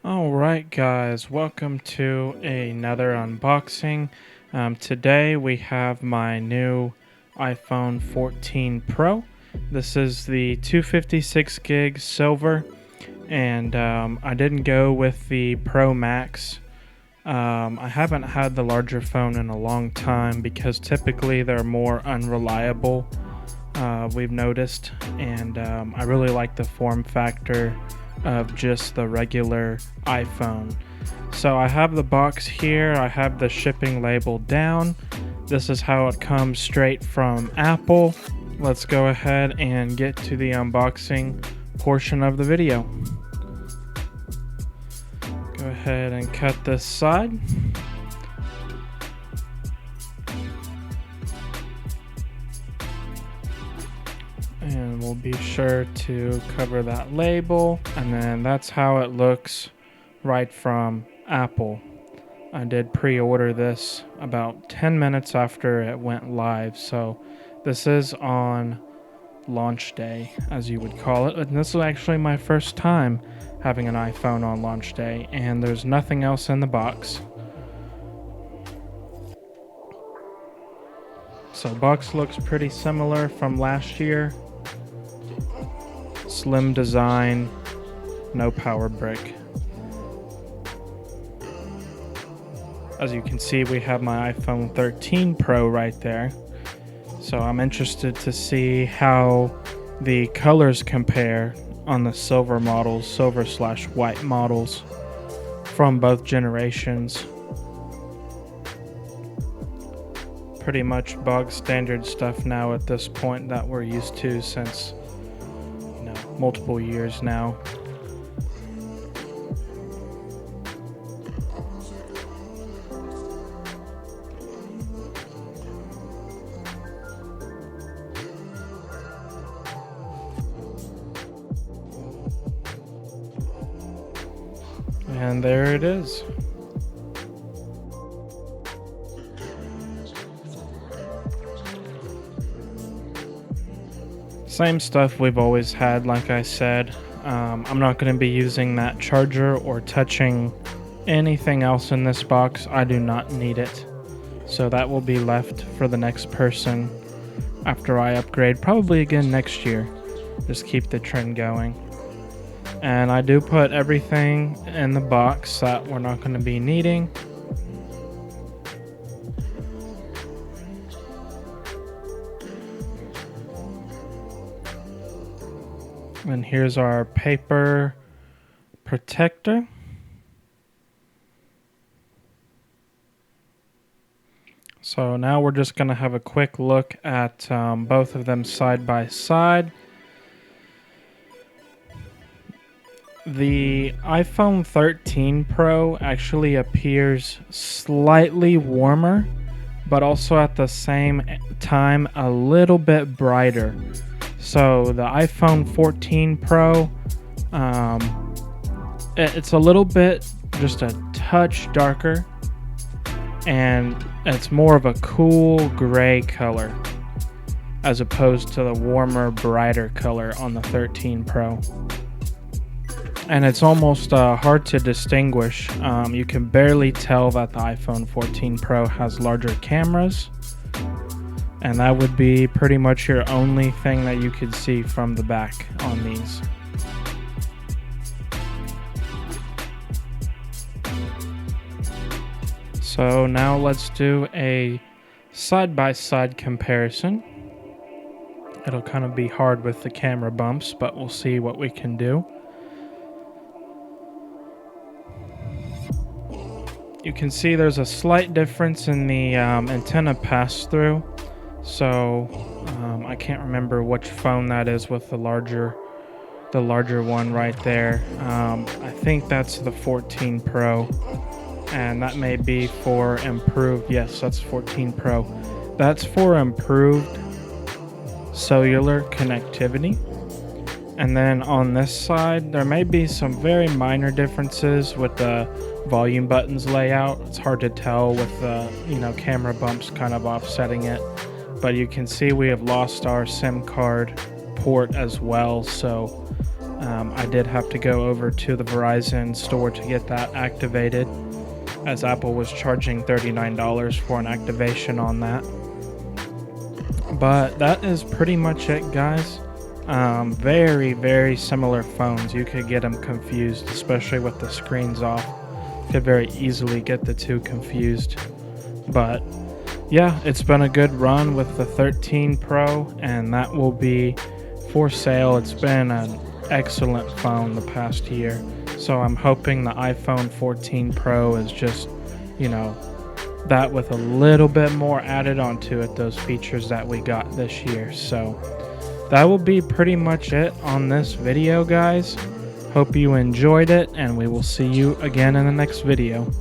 Alright guys, welcome to another unboxing. Today we have my new iPhone 14 Pro. This is the 256 gig silver, and I didn't go with the Pro Max. I haven't had the larger phone in a long time because typically they're more unreliable, we've noticed, and I really like the form factor of just the regular iPhone. So I have the box here, I have the shipping label down. This is how it comes straight from Apple. Let's go ahead and get to the unboxing portion of the video. Go ahead and cut this side. And we'll be sure to cover that label, and then that's how it looks right from Apple. I did pre-order this about 10 minutes after it went live, so this is on launch day, as you would call it. And this is actually my first time having an iPhone on launch day, and there's nothing else in the box. So box looks pretty similar from last year. Slim design, no power brick. As you can see, we have my iPhone 13 Pro right there. So I'm interested to see how the colors compare on the silver models, silver/white models from both generations. Pretty much bog standard stuff now at this point that we're used to since multiple years now. And there it is. Same stuff we've always had, like I said. I'm not going to be using that charger or touching anything else in this box. I do not need it. So that will be left for the next person after I upgrade, probably again next year. Just keep the trend going. And I do put everything in the box that we're not going to be needing. And here's our paper protector. So now we're just going to have a quick look at both of them side by side. The iPhone 13 Pro actually appears slightly warmer, but also at the same time a little bit brighter. So the iPhone 14 Pro, it's a little bit, just a touch darker, and it's more of a cool gray color as opposed to the warmer, brighter color on the 13 Pro. And it's almost hard to distinguish. You can barely tell that the iPhone 14 Pro has larger cameras. And that would be pretty much your only thing that you could see from the back on these. So now let's do a side-by-side comparison. It'll kind of be hard with the camera bumps, but we'll see what we can do. You can see there's a slight difference in the antenna pass-through. So I can't remember which phone that is with the larger one right there. I think that's the 14 Pro, and that may be for improved. Yes, that's 14 Pro. That's for improved cellular connectivity. And then on this side, there may be some very minor differences with the volume buttons layout. It's hard to tell with the camera bumps kind of offsetting it. But you can see we have lost our SIM card port as well, so I did have to go over to the Verizon store to get that activated, as Apple was charging $39 for an activation on that. But that is pretty much it, guys. Very, very similar phones. You could get them confused, especially with the screens off. Could very easily get the two confused. But yeah, it's been a good run with the 13 Pro, and that will be for sale. It's been an excellent phone the past year. So I'm hoping the iPhone 14 Pro is just, that with a little bit more added onto it, those features that we got this year. So that will be pretty much it on this video, guys. Hope you enjoyed it, and we will see you again in the next video.